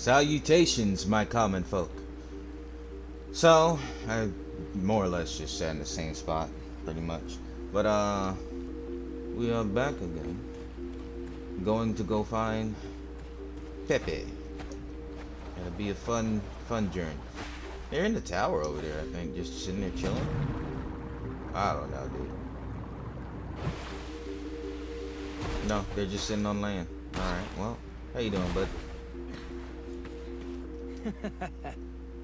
Salutations, my common folk. So, I more or less just sat in the same spot, pretty much. But, we are back again. Going to go find Pepe. It'll be a fun journey. They're in the tower over there, I think, just sitting there chilling. I don't know, dude. No, they're just sitting on land. Alright, well, how you doing, bud?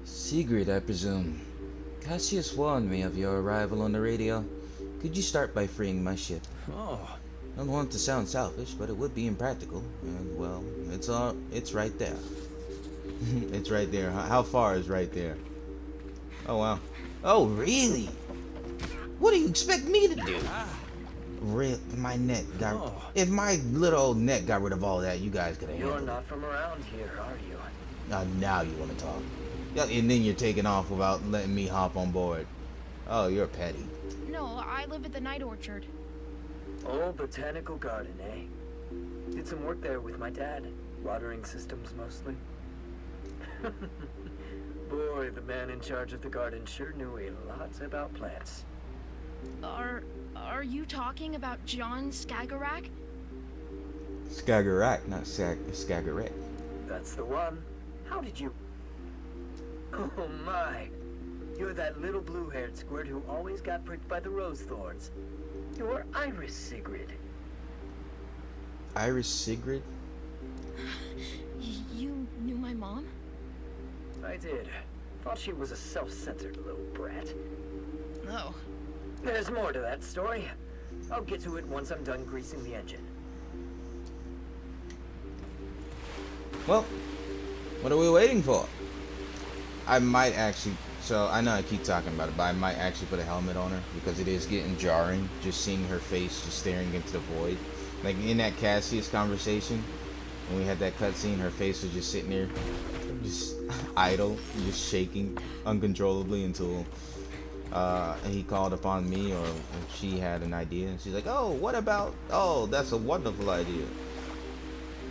Sigrid, I presume. Cassius warned me of your arrival on the radio. Could you start by freeing my ship? Oh. I don't want to sound selfish, but it would be impractical. And, well, it's right there. It's right there. How far is right there? Oh, wow. Oh, really? What do you expect me to do? My net got... Oh. If my little old net got rid of all that, you guys could have handled it. You're not from around here, are you? Now you want to talk. Yeah, and then you're taking off without letting me hop on board. Oh, you're petty. No, I live at the Night Orchard. Oh, botanical garden, eh? Did some work there with my dad. Watering systems mostly. Boy, the man in charge of the garden sure knew a lot about plants. Are you talking about John Skagerrak? Skagerrak, not Skagerrak. That's the one. How did you... Oh my! You're that little blue-haired squirt who always got pricked by the rose thorns. You're Iris Sigrid. Iris Sigrid? You knew my mom? I did. Thought she was a self-centered little brat. Oh. There's more to that story. I'll get to it once I'm done greasing the engine. Well, what are we waiting for? I might actually... So, I know I keep talking about it, but I might actually put a helmet on her, because it is getting jarring, just seeing her face just staring into the void. Like, in that Cassius conversation, when we had that cutscene, her face was just sitting there, just idle, just shaking uncontrollably until he called upon me, or she had an idea, and she's like, oh, what about... Oh, that's a wonderful idea.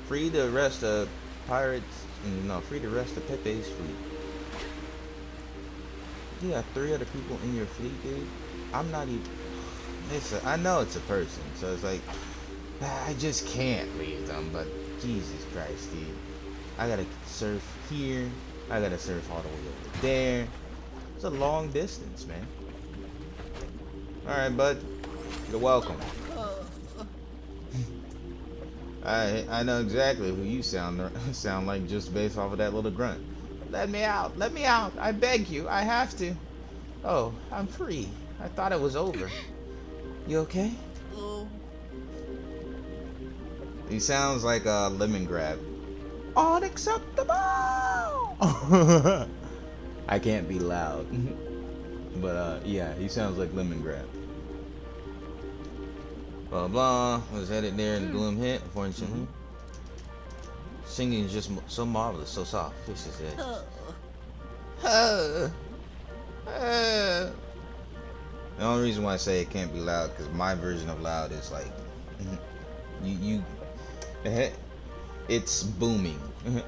Free the rest of pirates... No, free the rest of Pepe's fleet. You got 3 other people in your fleet, dude. I'm not even... I know it's a person, so it's like... I just can't leave them, but Jesus Christ, dude. I gotta surf here. I gotta surf all the way over there. It's a long distance, man. Alright, bud. You're welcome. I know exactly who you sound like just based off of that little grunt. Let me out! Let me out! I beg you! I have to! Oh, I'm free. I thought it was over. You okay? He sounds like a lemon grab. Unacceptable! I can't be loud. But, yeah, he sounds like lemon grab. Blah blah. Was headed there and gloom hit, unfortunately. Singing is just so marvelous, so soft. Fish is edge. The only reason why I say it can't be loud, because my version of loud is like, it's booming.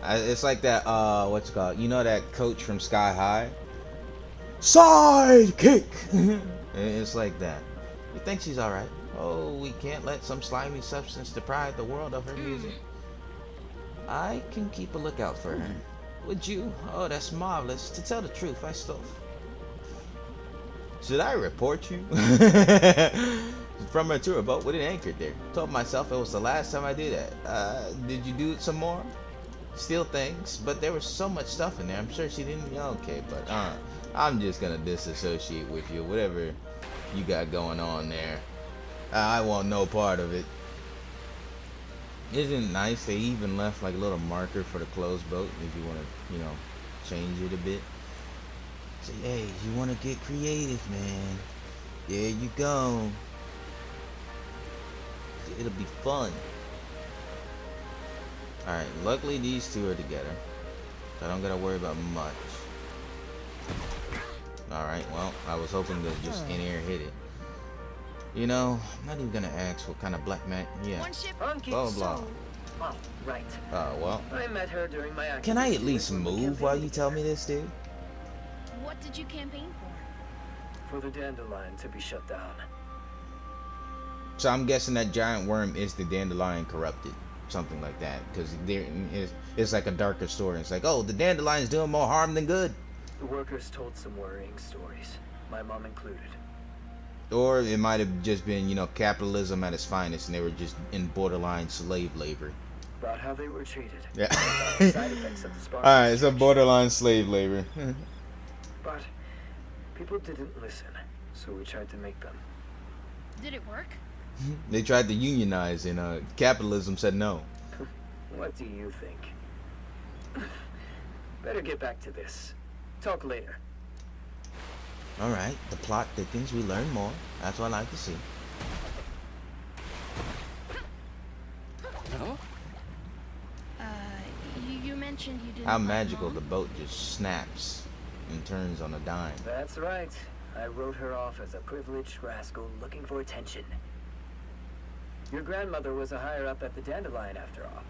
It's like that, what's it called? You know that coach from Sky High? Sidekick! It's like that. You think she's alright? Oh, we can't let some slimy substance deprive the world of her music. I can keep a lookout for her. Would you? Oh, that's marvelous. To tell the truth, I still... Should I report you? From a tour boat with an anchor there. Told myself it was the last time I did that. Did you do it some more? Steal things, but there was so much stuff in there. I'm sure she didn't... Okay, but I'm just gonna disassociate with you. Whatever you got going on there. I want no part of it. Isn't it nice they even left like a little marker for the closed boat if you want to, you know, change it a bit. Say, hey, you want to get creative, man. There you go. It'll be fun. Alright, luckily these two are together. So I don't gotta worry about much. Alright, well, I was hoping to just in air hit it. You know, I'm not even gonna ask what kind of black man. Yeah. Blah blah. Oh, right. Well. I met her during my activist Can I at years least when we move while you campaigned tell me together. this, dude? What did you campaign for? For the dandelion to be shut down. So I'm guessing that giant worm is the dandelion corrupted. Something like that. Because it's like a darker story. It's like, oh, the dandelion's doing more harm than good. The workers told some worrying stories, my mom included. Or it might have just been, capitalism at its finest and they were just in borderline slave labor. About how they were treated. Yeah. About the side effects of the spark Alright, so exchange. borderline slave labor. But people didn't listen, so we tried to make them. Did it work? They tried to unionize and capitalism said no. What do you think? Better get back to this. Talk later. Alright, the plot thickens, we learn more. That's what I like to see. No? You mentioned you didn't How like magical Mom? the boat just snaps and turns on a dime. That's right. I wrote her off as a privileged rascal looking for attention. Your grandmother was a higher up at the Dandelion after all.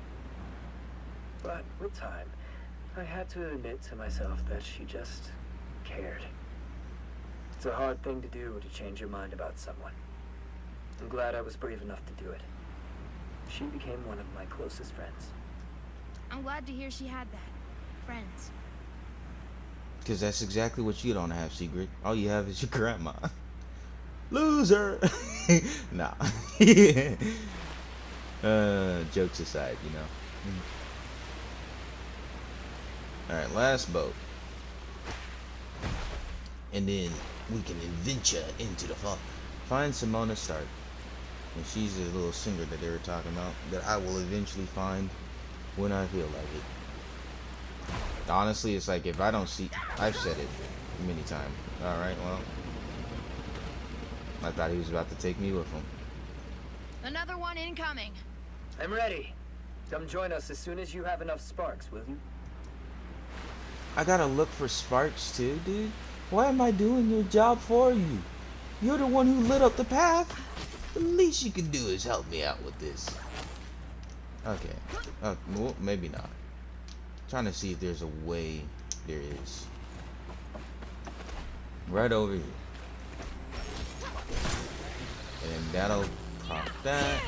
But with time, I had to admit to myself that she just cared. It's a hard thing to do, to change your mind about someone. I'm glad I was brave enough to do it. She became one of my closest friends. I'm glad to hear she had that. Friends. Because that's exactly what you don't have, Secret. All you have is your grandma. Loser! Nah. Jokes aside, Alright, last boat. And then we can adventure into the fog. Find Simona Stark. And she's the little singer that they were talking about. That I will eventually find when I feel like it. Honestly, it's like if I don't see... I've said it many times. Alright, well... I thought he was about to take me with him. Another one incoming. I'm ready. Come join us as soon as you have enough sparks, will you? I gotta look for sparks too, dude. Why am I doing your job for you? You're the one who lit up the path. The least you can do is help me out with this. Okay. Well, maybe not. Trying to see if there's a way. There is. Right over here. And that'll pop that.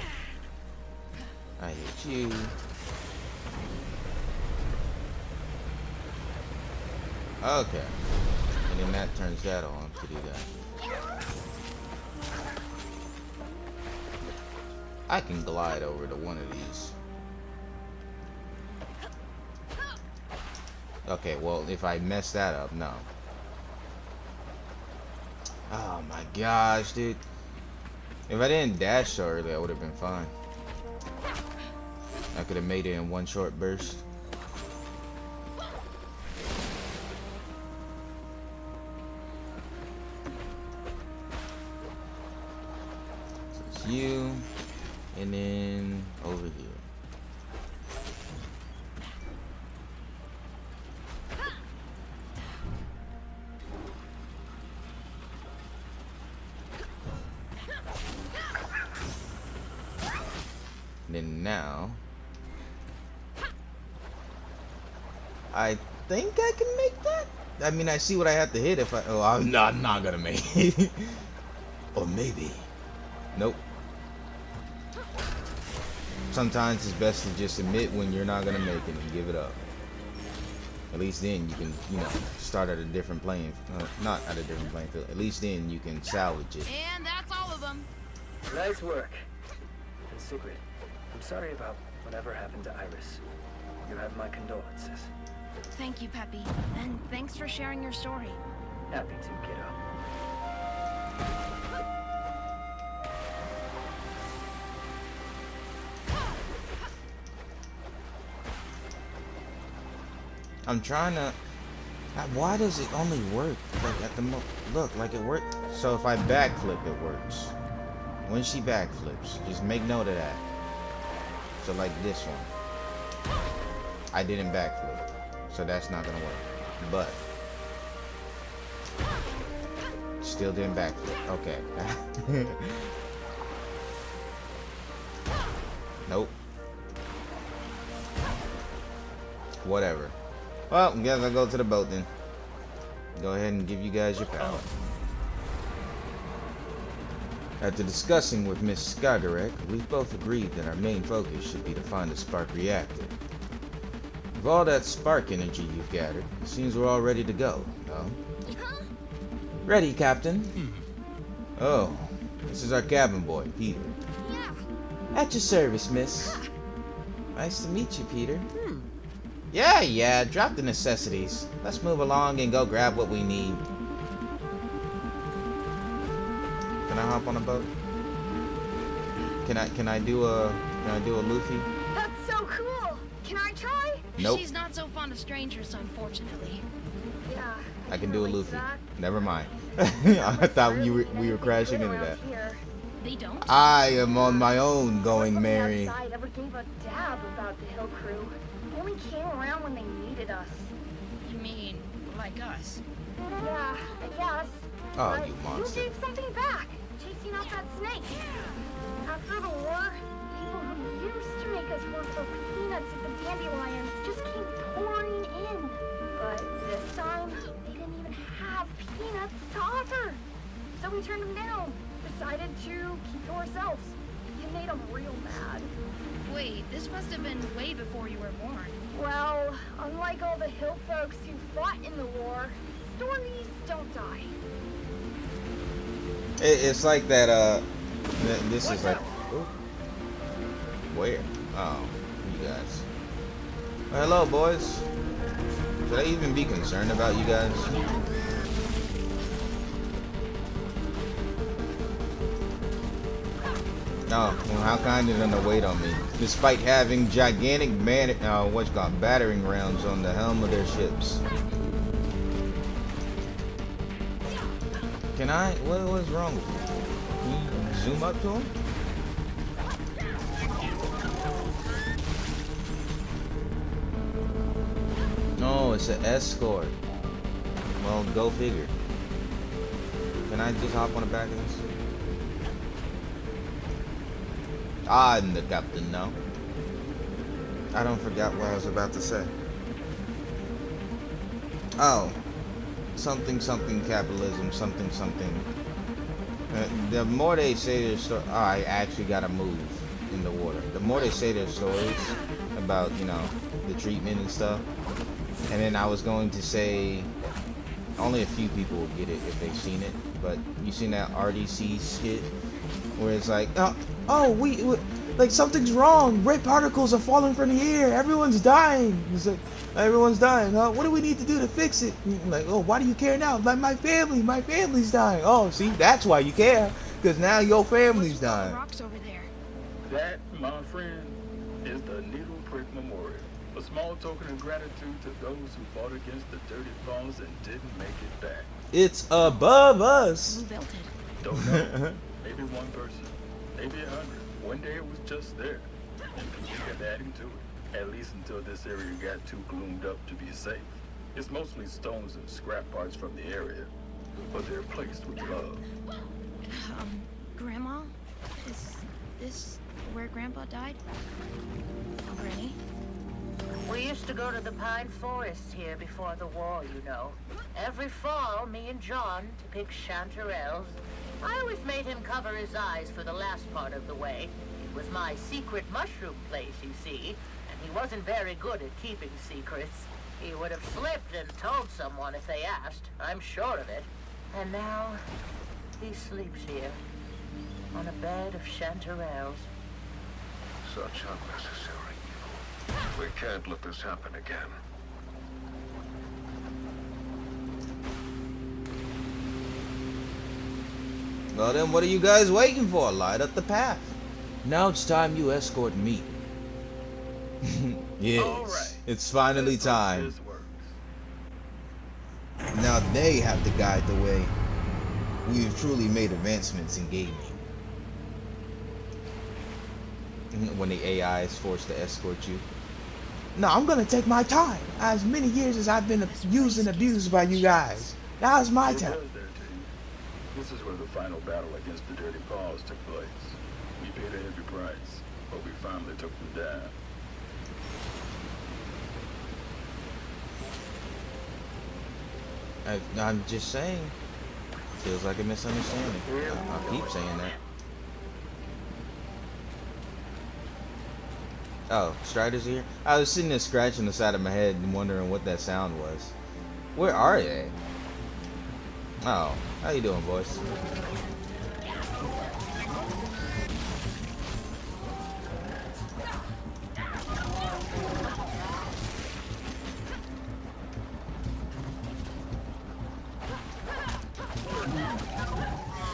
I hit you. Okay. And then that turns that on to do that. I can glide over to one of these. Okay, well, if I mess that up, no. Oh my gosh, dude. If I didn't dash so early, I would have been fine. I could have made it in one short burst. So it's you, and then over here. And then now, I think I can make that. I mean, I see what I have to hit if I. Oh, I'm not gonna make it. Or maybe. Nope. Sometimes it's best to just admit when you're not gonna make it and give it up. At least then you can, start at a different playing. Not at a different playing field. At least then you can salvage it. And that's all of them. Nice work. And Sigrid, I'm sorry about whatever happened to Iris. You have my condolences. Thank you, Peppy. And thanks for sharing your story. Happy to, kiddo. I'm trying to. Why does it only work like at the look like it worked? So if I backflip, it works. When she backflips, just make note of that. So like this one, I didn't backflip, so that's not gonna work. But still didn't backflip. Okay. Nope. Whatever. Well, I guess I'll go to the boat then. Go ahead and give you guys your power. After discussing with Miss Skagarek, we've both agreed that our main focus should be to find the spark reactor. With all that spark energy you've gathered, it seems we're all ready to go, no? Ready, Captain. Oh, this is our cabin boy, Peter. Yeah. At your service, miss. Nice to meet you, Peter. Yeah, drop the necessities. Let's move along and go grab what we need. Can I hop on a boat? Can I do a Luffy? That's so cool. Can I try? Nope. She's not so fond of strangers, unfortunately. Yeah. I can do a relate to Luffy. that. Never mind. I thought we were crashing into Around that. here. They don't? I am on my own going, Nobody Mary. outside ever gave a dab about the Hill Crew. Only came around when they needed us. You mean like us? Yeah, I guess. Oh, But you monster. You gave something back, chasing off that snake. After the war, people who used to make us work for peanuts at the Dandelion just came pouring in. But this time, they didn't even have peanuts to offer. So we turned them down. Decided to keep to ourselves. It made them real mad. Wait, this must have been way before you were born. Well, unlike all the hill folks who fought in the war, stories don't die. It's like that. This is like. Ooh. Where? Oh, you guys. Well, hello, boys. Should I even be concerned about you guys? Oh, well, how kind of them to wait on me, despite having gigantic battering rams on the helm of their ships. Can I? What's wrong with you? Can you zoom up to him? No, it's an escort. Well, go figure. Can I just hop on the back of this? I'm the captain now. I don't forget what I was about to say. Oh. Something capitalism, something. The more they say their story, oh, I actually gotta move in the water. The more they say their stories about, you know, the treatment and stuff. And then I was going to say only a few people will get it if they've seen it. But you seen that RDC skit where it's like, we like something's wrong. Red particles are falling from the air. Everyone's dying. It's like, everyone's dying, huh? What do we need to do to fix it? I'm like, oh, why do you care now? Like my family's dying. Oh, see, that's why you care, because now your family's What's with all the dying. rocks over there? That, my friend, is the Needle Prick Memorial. A small token of gratitude to those who fought against the Dirty Paws and didn't make it back. It's above us. Who built it? Don't know. Maybe one person. Maybe 100. One day it was just there. And people kept adding to it. At least until this area got too gloomed up to be safe. It's mostly stones and scrap parts from the area. But they're placed with love. Grandma? Is this where Grandpa died? Granny? We used to go to the pine forests here before the war, you know. Every fall, me and John, to pick chanterelles. I always made him cover his eyes for the last part of the way. It was my secret mushroom place, you see, and he wasn't very good at keeping secrets. He would have slipped and told someone if they asked, I'm sure of it. And now, he sleeps here, on a bed of chanterelles. Such unnecessary evil. We can't let this happen again. Well then, what are you guys waiting for? Light up the path. Now it's time you escort me. Yes, Alright. it's finally Let's hope time. this works. Now they have to guide the way. We have truly made advancements in gaming. When the AI is forced to escort you. No, I'm gonna take my time. As many years as I've been used and abused by you guys. Now it's my It turn. was there, team. This is where the final battle against the Dirty Paws took place. We paid a heavy price, but we finally took them down. I'm just saying. Feels like a misunderstanding. I'll keep saying that. Oh, Strider's here? I was sitting there scratching the side of my head and wondering what that sound was. Where are they? Oh, how you doing, boys?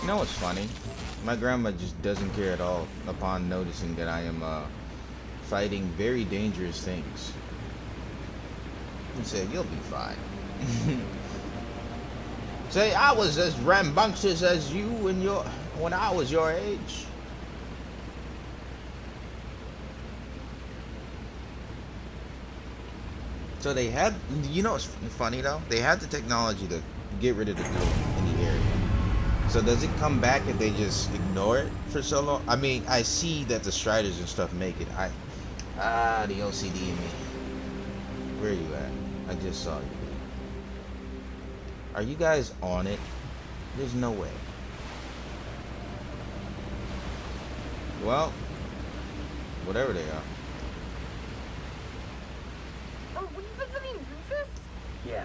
You know what's funny? My grandma just doesn't care at all upon noticing that I am fighting very dangerous things. He said, "You'll be fine." Say, I was as rambunctious as you when I was your age. So they had, you know, what's funny though? They had the technology to get rid of the glue in the area. So does it come back if they just ignore it for so long? I mean, I see that the Striders and stuff make it. The OCD in me. Where are you at? I just saw you. Are you guys on it? There's no way. Well, whatever they are. Are we visiting Rufus? Yeah.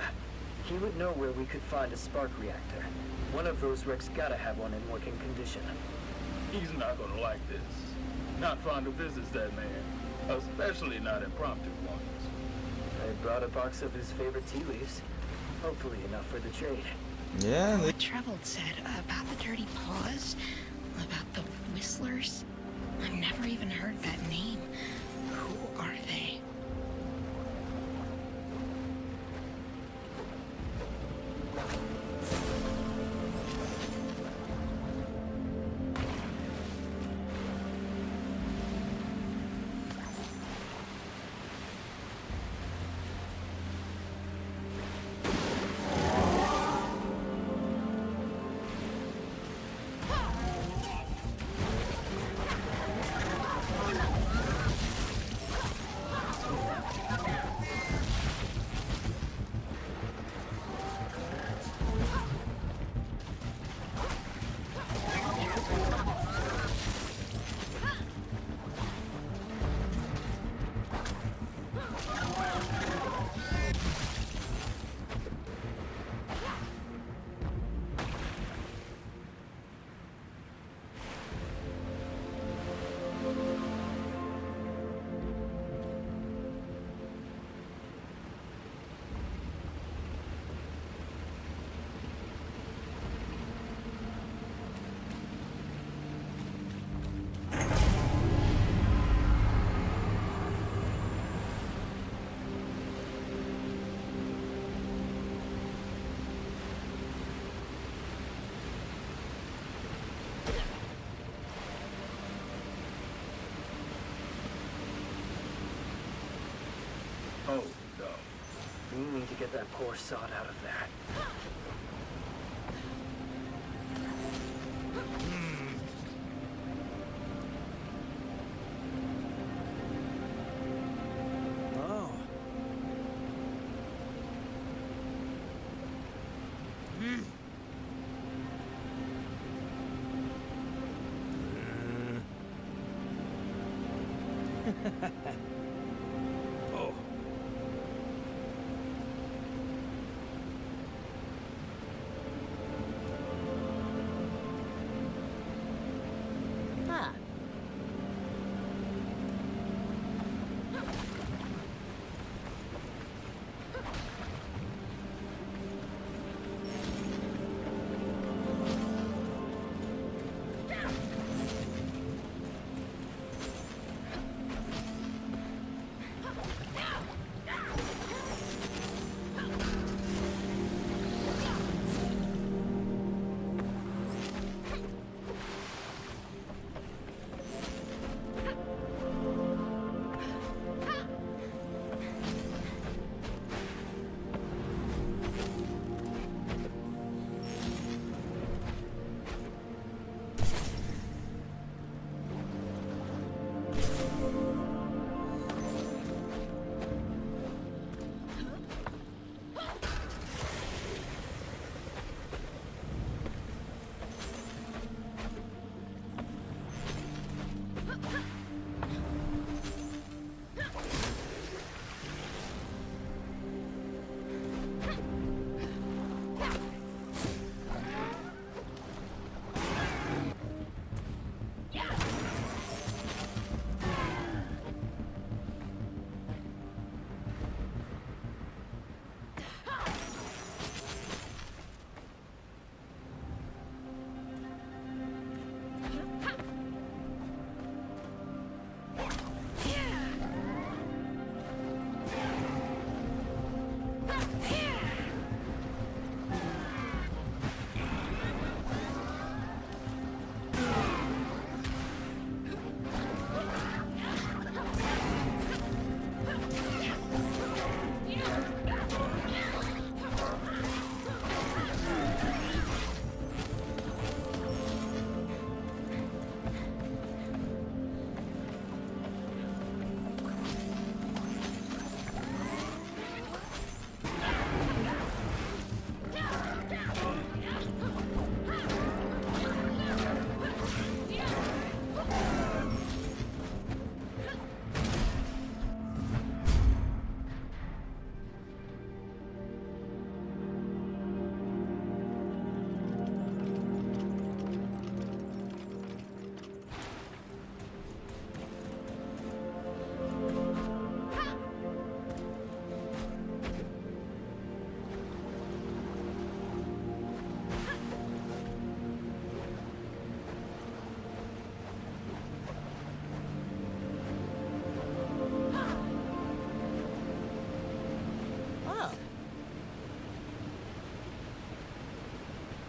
He would know where we could find a spark reactor. One of those wrecks gotta have one in working condition. He's not gonna like this. Not fond of visits, that man. Especially not impromptu ones. I brought a box of his favorite tea leaves. Hopefully enough for the trade. Yeah. What Troubled said about the Dirty Paws, about the Whistlers. I've never even heard that name. Who are they? Oh, no. We need to get that poor sod out of there. Oh. Oh. Ah.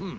Eh.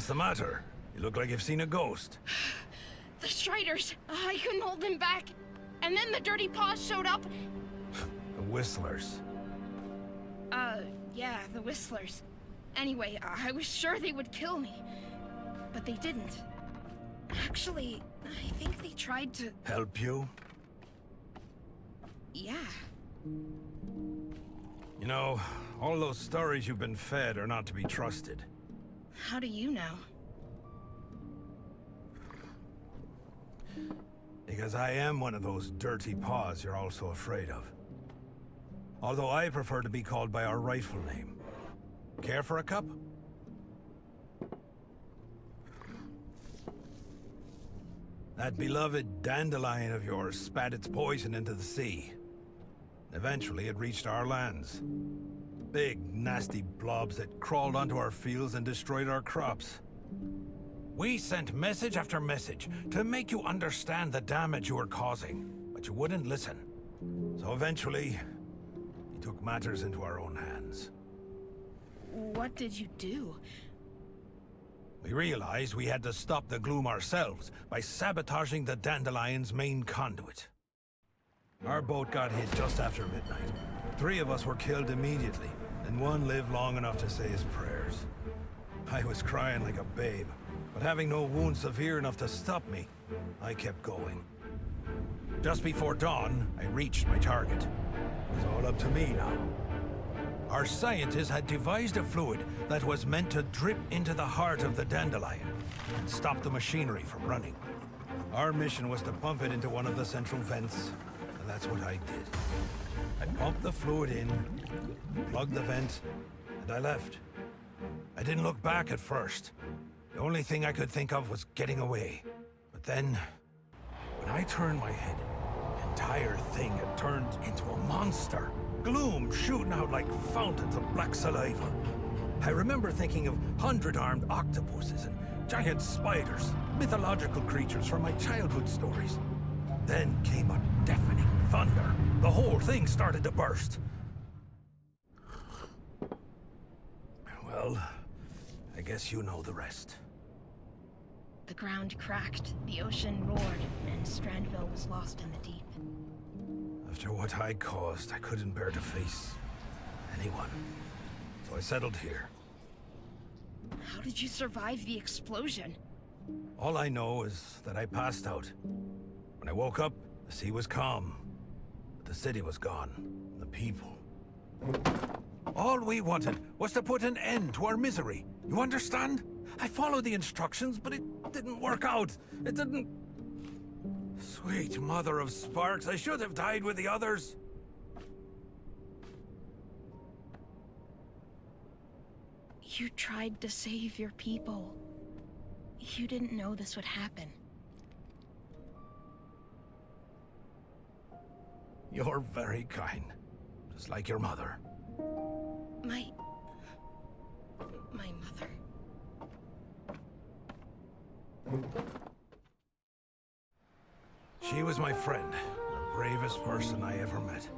What's the matter? You look like you've seen a ghost. The Striders! I couldn't hold them back. And then the Dirty Paws showed up. The Whistlers. Yeah, the Whistlers. Anyway, I was sure they would kill me. But they didn't. Actually, I think they tried to... Help you? Yeah. You know, all those stories you've been fed are not to be trusted. How do you know? Because I am one of those dirty paws you're all so afraid of. Although I prefer to be called by our rightful name. Care for a cup? That beloved dandelion of yours spat its poison into the sea. Eventually, it reached our lands. Big, nasty blobs that crawled onto our fields and destroyed our crops. We sent message after message to make you understand the damage you were causing, but you wouldn't listen. So eventually, we took matters into our own hands. What did you do? We realized we had to stop the gloom ourselves by sabotaging the Dandelion's main conduit. Our boat got hit just after midnight. 3 of us were killed immediately, and 1 lived long enough to say his prayers. I was crying like a babe, but having no wound severe enough to stop me, I kept going. Just before dawn, I reached my target. It was all up to me now. Our scientists had devised a fluid that was meant to drip into the heart of the dandelion and stop the machinery from running. Our mission was to pump it into one of the central vents, and that's what I did. I pumped the fluid in, plugged the vent, and I left. I didn't look back at first. The only thing I could think of was getting away. But then, when I turned my head, the entire thing had turned into a monster. Gloom shooting out like fountains of black saliva. I remember thinking of 100-armed octopuses and giant spiders, mythological creatures from my childhood stories. Then came a deafening thunder. The whole thing started to burst. Well, I guess you know the rest. The ground cracked, the ocean roared, and Strandville was lost in the deep. After what I caused, I couldn't bear to face anyone. So I settled here. How did you survive the explosion? All I know is that I passed out. When I woke up, the sea was calm. But the city was gone. And the people. All we wanted was to put an end to our misery. You understand? I followed the instructions, but it didn't work out. It didn't... Sweet mother of sparks, I should have died with the others. You tried to save your people. You didn't know this would happen. You're very kind. Just like your mother. My mother? She was my friend, the bravest person I ever met.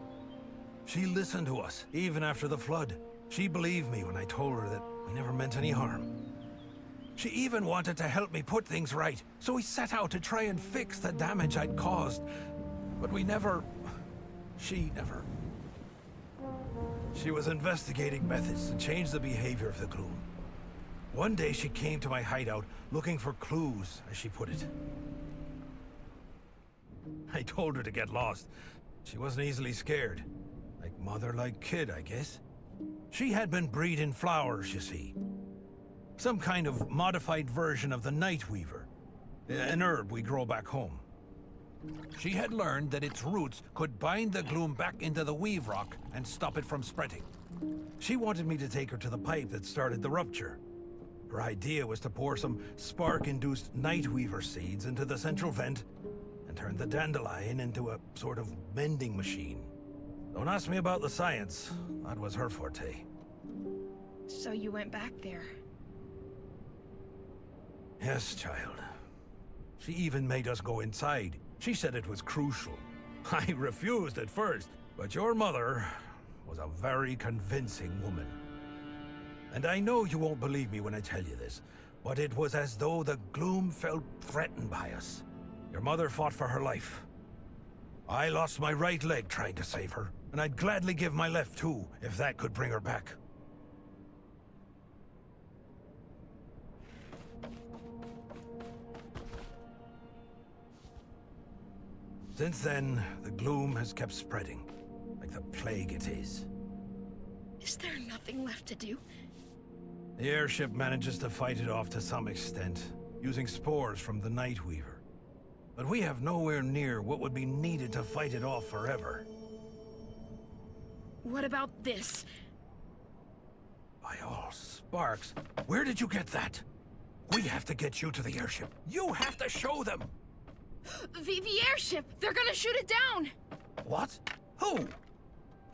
She listened to us, even after the flood. She believed me when I told her that we never meant any harm. She even wanted to help me put things right, so we set out to try and fix the damage I'd caused. But we never... She never... She was investigating methods to change the behavior of the gloom. One day she came to my hideout looking for clues, as she put it. I told her to get lost. She wasn't easily scared. Like mother, like kid, I guess. She had been breeding flowers, you see. Some kind of modified version of the night weaver. An herb we grow back home. She had learned that its roots could bind the gloom back into the weave rock and stop it from spreading. She wanted me to take her to the pipe that started the rupture. Her idea was to pour some spark-induced night weaver seeds into the central vent and turn the dandelion into a sort of mending machine. Don't ask me about the science. That was her forte. So you went back there. Yes, child. She even made us go inside. She said it was crucial. I refused at first, but your mother was a very convincing woman. And I know you won't believe me when I tell you this, but it was as though the gloom felt threatened by us. Your mother fought for her life. I lost my right leg trying to save her, and I'd gladly give my left too, if that could bring her back. Since then, the gloom has kept spreading, like the plague it is. Is there nothing left to do? The airship manages to fight it off to some extent, using spores from the Night Weaver. But we have nowhere near what would be needed to fight it off forever. What about this? By all sparks, where did you get that? We have to get you to the airship. You have to show them! The airship! They're gonna shoot it down! What? Who?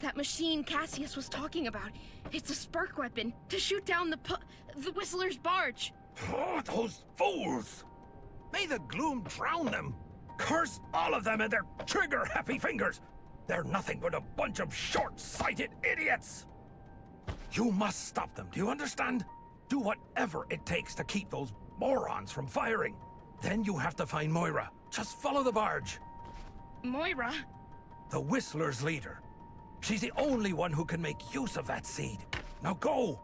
That machine Cassius was talking about. It's a spark weapon to shoot down the Whistler's barge. Oh, those fools! May the gloom drown them! Curse all of them and their trigger-happy fingers! They're nothing but a bunch of short-sighted idiots! You must stop them, do you understand? Do whatever it takes to keep those morons from firing. Then you have to find Moira. Just follow the barge. Moira? The Whistler's leader. She's the only one who can make use of that seed. Now go!